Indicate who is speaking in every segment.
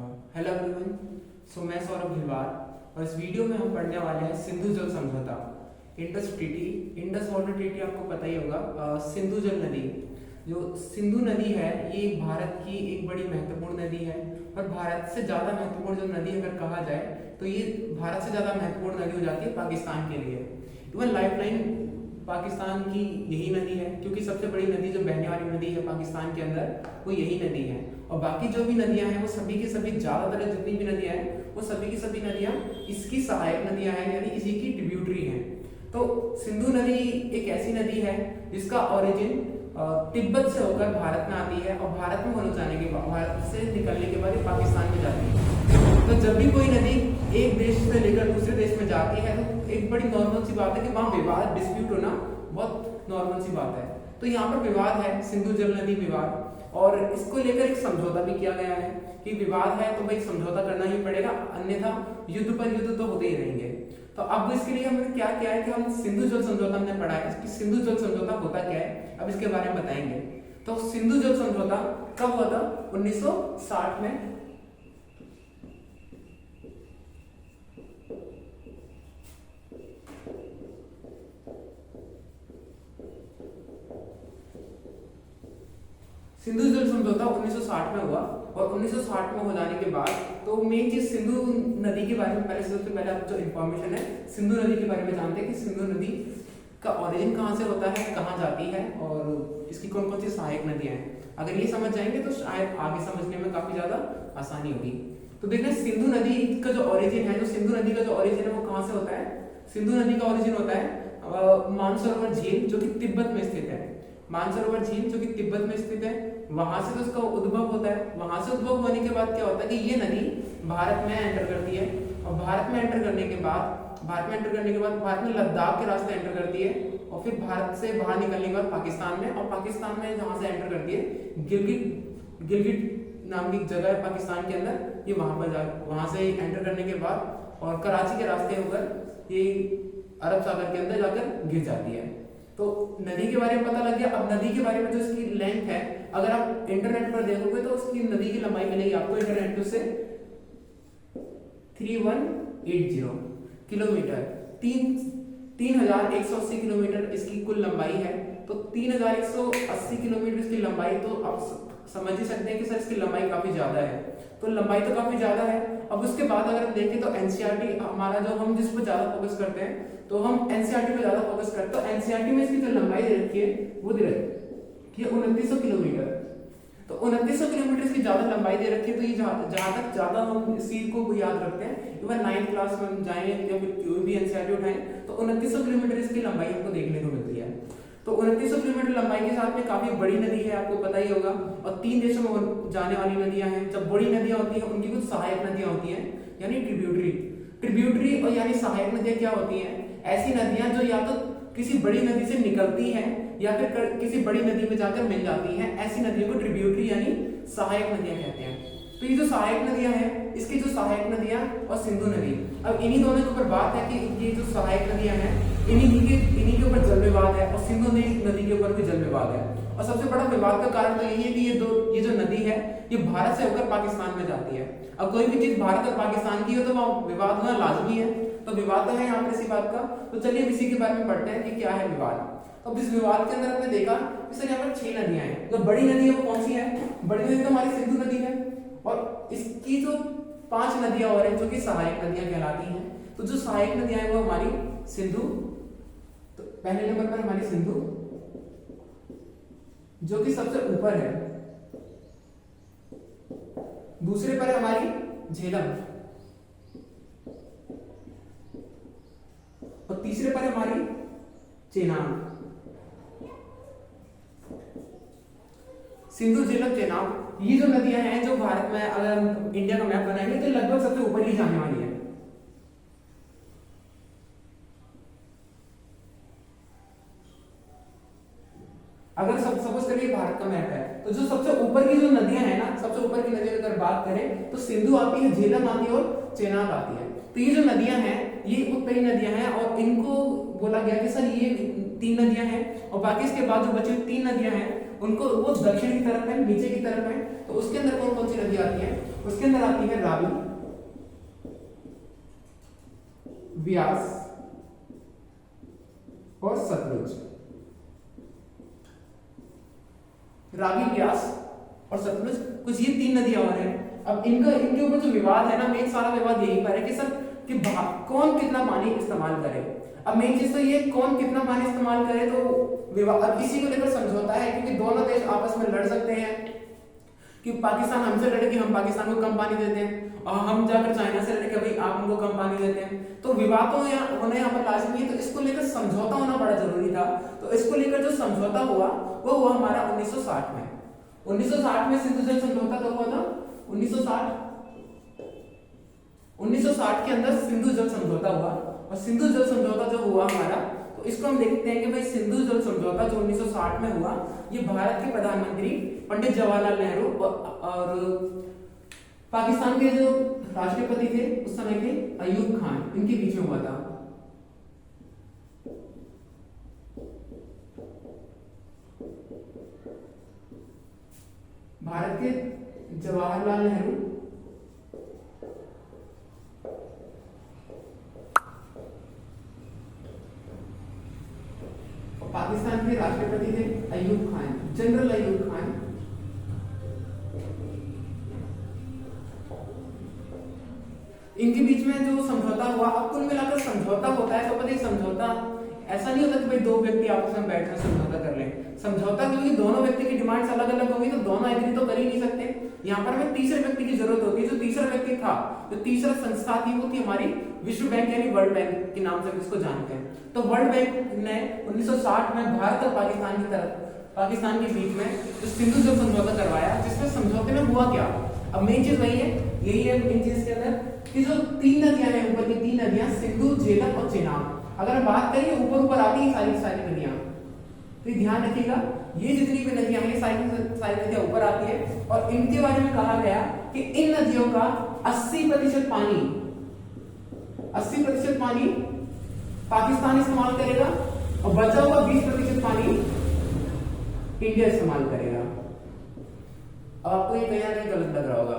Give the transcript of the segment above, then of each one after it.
Speaker 1: Hello everyone. मैं सौरभ भिलवार और इस वीडियो में हम पढ़ने वाले हैं सिंधु जल समझौता, Indus treaty. Indus water treaty आपको पता ही होगा। सिंधु जल नदी, जो सिंधु नदी है, ये भारत की एक बड़ी महत्वपूर्ण नदी है और भारत से ज़्यादा महत्वपूर्ण जो नदी अगर कहा जाए तो ये भारत से ज़्यादा महत्वपूर्ण नदी हो जाती है पाकिस्तान के लिए। इवन लाइफलाइन पाकिस्तान की यही नदी है, क्योंकि सबसे बड़ी नदी जो बहने वाली नदी है पाकिस्तान के अंदर वो यही नदी है। और बाकी जो भी नदियां हैं वो सभी की सभी, ज़्यादातर जितनी भी नदियां हैं वो सभी की सभी नदियां इसकी सहायक नदियां हैं, यानी इसी की ट्रिब्यूटरी हैं। तो सिंधु नदी एक ऐसी नदी है जिसका ओरिजिन तिब्बत से होकर भारत में आती है और भारत में होने जाने के बाद, भारत से निकलने के बाद ये पाकिस्तान में जाती है। तो जब भी कोई नदी एक देश से लेकर दूसरे देश में जाती है तो एक बड़ी नॉर्मल सी बात है कि वहाँ विवाद, डिस्प्यूट होना बहुत नॉर्मल सी बात है। तो यहाँ पर विवाद है, सिंधु जल नदी विवाद, और इसको लेकर एक समझौता भी किया गया है कि विवाद है तो भाई समझौता करना ही पड़ेगा, अन्यथा युद्ध पर युद्ध तो होते ही रहेंगे। तो अब इसके लिए हमने क्या किया है कि हम सिंधु जल समझौता हमने पढ़ा है कि सिंधु जल समझौता होता क्या है, अब इसके बारे में बताएंगे। तो सिंधु जल समझौता कब हुआ था? 1960 में। सिंधु जल समझौता 1960 में हुआ और 1960 में हो जाने के बाद तो मेन चीज सिंधु नदी के बारे में पहले, सबसे पहले आप जो इन्फॉर्मेशन है सिंधु नदी के बारे में जानते हैं कि सिंधु नदी का ओरिजिन कहाँ से होता है, कहाँ जाती है और इसकी कौन कौन सी सहायक नदियां हैं। अगर ये समझ जाएंगे तो शायद आगे समझने में काफी ज्यादा आसानी होगी। तो देखिए सिंधु नदी का जो ओरिजिन है, जो सिंधु नदी का जो ओरिजिन है वो कहाँ से होता है? सिंधु नदी का ओरिजिन होता है मानसरोवर झील, जो कि तिब्बत में स्थित है। मानसरोवर झील जो कि तिब्बत में स्थित है, वहां से तो उसका उद्भव होता है। वहां से उद्भव होने के बाद क्या होता है कि ये नदी भारत में एंटर करती है और भारत में एंटर करने के बाद भारत में लद्दाख के रास्ते एंटर करती है और फिर भारत से बाहर निकलने के बाद पाकिस्तान में, और पाकिस्तान में जहां से एंटर करती है गिलगिट नाम की जगह है पाकिस्तान के अंदर, ये वहां से एंटर करने के बाद और कराची के रास्ते होकर ये अरब सागर के अंदर जाकर गिर जाती है। तो नदी के बारे में पता लग गया। अब नदी के बारे में जो इसकी लेंथ है, अगर आप इंटरनेट पर देखोगे तो उसकी नदी की लंबाई मिलेगी आपको इंटरनेट पे से 3180 किलोमीटर, 3180 किलोमीटर इसकी कुल लंबाई है। तो 3180 किलोमीटर इसकी लंबाई, तो आप समझ ही सकते हैं कि सर इसकी लंबाई काफी ज्यादा है। तो लंबाई तो काफी ज्यादा है। अब उसके बाद अगर हम देखें तो एनसीईआरटी हमारा, जो हम जिस पर ज्यादा फोकस करते हैं, तो हम एनसीईआरटी पे ज्यादा फोकस करते हैं। तो एनसीईआरटी में इसकी जो लंबाई दे रखी है वो दे रखी है 2900 किलोमीटर। तो 2900 किलोमीटर इसकी ज्यादा लंबाई दे रखी है। तो ये जहां तक ज्यादा हम इस चीज को याद रखते हैं, इवन 9th क्लास में हम जाएं या फिर कोई भी एनसीईआरटी उठाएं तो 2900 किलोमीटर इसकी लंबाई हमको देखने को मिलती है। तो 2900 किलोमीटर लंबाई के साथ में काफी बड़ी नदी है, आपको पता ही होगा। और 3 देशों में जाने वाली नदियां हैं। जब बड़ी नदियां होती हैं उनकी कुछ सहायक नदियां होती हैं, यानी ट्रिब्यूटरी और यानी सहायक नदियां क्या होती हैं? ऐसी नदियां जो या तो किसी बड़ी नदी से निकलती हैं या फिर किसी बड़ी नदी में जाकर मिल जाती हैं, ऐसी नदियों को ट्रिब्यूटरी यानी सहायक नदियां कहते हैं। तो ये जो सहायक नदियां हैं, इसकी जो सहायक नदियां और सिंधु नदी, अब इन्हीं दोनों के ऊपर बात है कि ये जो सहायक नदियां हैं इन्हीं के ऊपर जल विवाद है और सिंधु नदी के ऊपर भी जल विवाद है। और सबसे बड़ा विवाद का कारण तो यही है कि ये जो नदी है ये भारत से होकर पाकिस्तान में जाती है। अब कोई भी चीज भारत और पाकिस्तान की हो तो वहाँ विवाद होना लाजमी है। तो विवाद तो है यहाँ पर इसी बात का। तो चलिए इसी के बारे में पढ़ते हैं कि क्या है विवाद। अब इस विवाद के अंदर हमने देखा कि सर यहाँ पर 6 नदियां हैं। जो बड़ी नदी है वो कौन सी है? बड़ी नदी तो हमारी सिंधु नदी है और इसकी जो 5 नदियां और हैं जो कि सहायक नदियां कहलाती हैं। तो जो सहायक नदियां हैं वो हमारी सिंधु, तो पहले नंबर पर हमारी सिंधु जो कि सबसे ऊपर है, दूसरे पर है हमारी झेलम और तीसरे पर है हमारी चेनाब। सिंधु, झेलम, चेनाब, ये जो नदियां हैं जो भारत में, अगर इंडिया का मैप बनाएंगे तो लगभग सबसे ऊपर ही जाने वाली है। अगर सपोज करिए भारत का मैप है तो जो सबसे ऊपर की जो नदियां हैं ना, सबसे ऊपर की नदियों की अगर बात करें तो सिंधु आती है, झेलम आती है और चेनाब आती है। तो ये जो नदियां हैं ये उत्तरी नदियां हैं और इनको बोला गया कि सर ये 3 नदियां हैं और बाकी इसके बाद जो बची 3 नदियां हैं उनको वो दक्षिण की तरफ है, नीचे की तरफ है। तो उसके अंदर कौन कौन सी नदियां आती हैं? उसके अंदर आती है रावी, व्यास और सतलुज। रावी, व्यास और सतलुज, कुछ ये 3 नदियां और हैं। अब इनके ऊपर जो विवाद है ना, मेन सारा विवाद यही पर है कि सर कि कौन कितना पानी इस्तेमाल करे। अब मेन चीज तो ये कौन कितना पानी इस्तेमाल करे, तो विवाद अब इसी को लेकर समझौता है, क्योंकि दोनों देश आपस में लड़ सकते हैं कि पाकिस्तान हमसे लड़े कि हम पाकिस्तान को कम पानी देते हैं, और हम जाकर चाइना से लड़े कि भाई आप हमको कम पानी देते हैं। तो विवाद तो होने यहाँ पर लाजमी है, तो इसको लेकर समझौता होना बड़ा जरूरी था। तो इसको लेकर जो समझौता हुआ वो हुआ हमारा 1960 में। 1960 में सिंधु जल समझौता कब हुआ था? 1960 के अंदर सिंधु जल समझौता हुआ। और सिंधु जल समझौता जो हुआ हमारा, तो इसको हम देखते हैं कि भाई सिंधु जल समझौता जो 1960 में हुआ, ये भारत के प्रधानमंत्री पंडित जवाहरलाल नेहरू और पाकिस्तान के जो राष्ट्रपति थे उस समय के अयूब खान, इनके बीच में हुआ था। भारत के जवाहरलाल नेहरू और पाकिस्तान के राष्ट्रपति थे अयूब खान, जनरल अयूब खान। इनके बीच में जो समझौता हुआ, अब कुल मिलाकर समझौता होता है तो पता ही समझौता ऐसा नहीं होता कि भाई दो व्यक्ति आपस में बैठकर समझौता कर लें। समझौता क्योंकि दोनों व्यक्ति की डिमांड्स अलग अलग होंगी तो दोनों एग्री तो कर ही नहीं सकते। यहाँ पर हमें तीसरे व्यक्ति की जरूरत होती है। जो तीसरा व्यक्ति था, जो तीसरा संस्था थी, वो थी हमारी विश्व बैंक यानी वर्ल्ड बैंक के नाम से इसको जानते हैं। तो वर्ल्ड बैंक ने 1960 में भारत और पाकिस्तान के बीच में जो सिंधु जल समझौता करवाया, जिसमें समझौते में हुआ क्या, अब मेन चीज वही है, यही है मेन चीज के अंदर कि जो 3 नदियां हैं, ऊपर की 3 नदियां सिंधु, झेलम और चेनाब, अगर हम बात करें ऊपर आती है सारी नदियां, तो ध्यान रखिएगा ये जितनी भी नदियां हैं सारी नदियां ऊपर आती है। और इनके बारे में कहा गया कि इन नदियों का 80% पानी पाकिस्तान इस्तेमाल करेगा और बचा हुआ 20% पानी इंडिया इस्तेमाल करेगा। अब आपको ये कहीं ना कहीं गलत लग रहा होगा,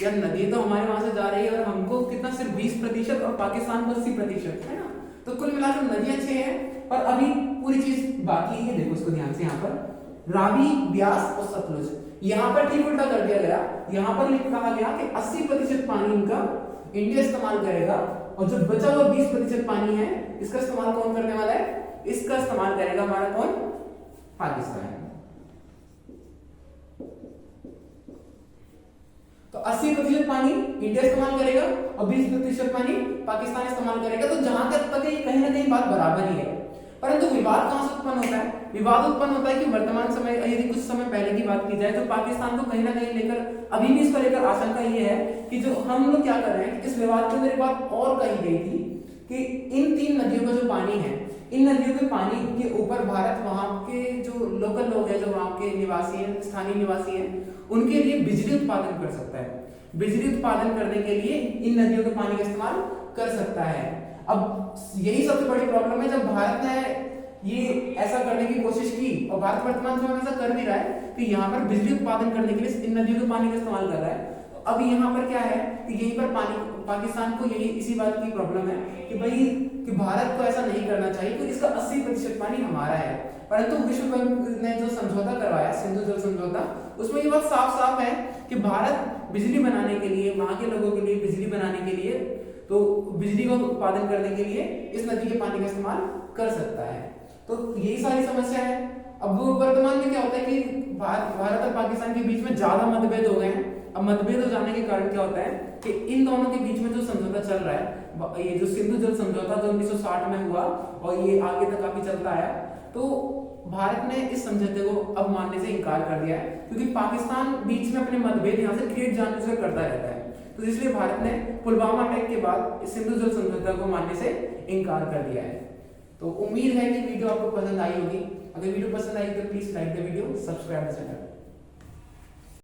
Speaker 1: यार नदी तो हमारे वहां से जा रही है और हमको कितना सिर्फ 20% और पाकिस्तान को 80% है ना। तो कुल मिलाकर नदियां 6 हैं, पर अभी पूरी चीज बाकी है। देखो इसको ध्यान से, यहाँ पर रावी, ब्यास और सतलुज, यहाँ पर ठीक उल्टा कर दिया गया। यहाँ पर कहा गया कि 80% पानी इनका इंडिया इस्तेमाल करेगा और जो बचा हुआ 20% पानी है इसका इस्तेमाल कौन करने वाला है? इसका इस्तेमाल करेगा हमारा कौन? पाकिस्तान। तो 80% पानी इंडिया इस्तेमाल करेगा और 20% पानी पाकिस्तान इस्तेमाल करेगा। तो जहां तक है कहीं ना कहीं बात बराबर ही है, परंतु विवाद कहां से उत्पन्न होता है? विवाद उत्पन्न होता है कि वर्तमान समय, यदि कुछ समय पहले की बात की जाए तो पाकिस्तान को कहीं ना कहीं लेकर अभी भी इसको लेकर आशंका ये है कि जो हम लोग क्या कर रहे हैं, इस विवाद के अंदर एक बात और कही गई थी कि इन 3 नदियों का जो पानी है, इन नदियों के पानी के ऊपर भारत वहां के जो लोकल लोग हैं, जो वहां के निवासी हैं, स्थानीय निवासी हैं, उनके लिए बिजली उत्पादन कर सकता है। बिजली उत्पादन करने के लिए इन नदियों के पानी का इस्तेमाल कर सकता है। अब यही सबसे बड़ी प्रॉब्लम है, जब भारत ने ये ऐसा करने की कोशिश की और भारत वर्तमान समय में ऐसा कर भी रहा है कि यहाँ पर बिजली उत्पादन करने के लिए इन नदियों के पानी का इस्तेमाल कर रहा है। तो अब यहाँ पर क्या है कि यहीं पर पाकिस्तान को यही इसी बात की प्रॉब्लम है कि भाई कि भारत को ऐसा नहीं करना चाहिए क्योंकि इसका 80% पानी हमारा है। परंतु विश्व बैंक ने जो समझौता करवाया, सिंधु जल समझौता, उसमें ये बात साफ साफ है कि भारत बिजली बनाने के लिए, वहां के लोगों के लिए बिजली बनाने के लिए, तो बिजली का उत्पादन करने के लिए इस नदी के पानी का इस्तेमाल कर सकता है। तो यही सारी समस्या है। अब वर्तमान में क्या होता है कि भारत और पाकिस्तान के बीच में ज्यादा मतभेद हो गए हैं। अब मतभेद हो जाने के कारण क्या होता है कि इन दोनों के बीच में जो समझौता चल रहा है, ये जो सिंधु जल समझौता जो 1960 में हुआ और ये आगे तक काफी चलता आया, तो भारत ने इस समझौते को अब मानने से इनकार कर दिया है क्योंकि पाकिस्तान बीच में अपने मतभेद यहाँ से क्रिएट जानबूझकर करता रहता है। तो इसलिए भारत ने पुलवामा अटैक के बाद इस सिंधु जल समझौता को मानने से इनकार कर दिया है। तो उम्मीद है कि वीडियो आपको पसंद आई होगी। अगर वीडियो पसंद आई तो please like the video, subscribe the channel.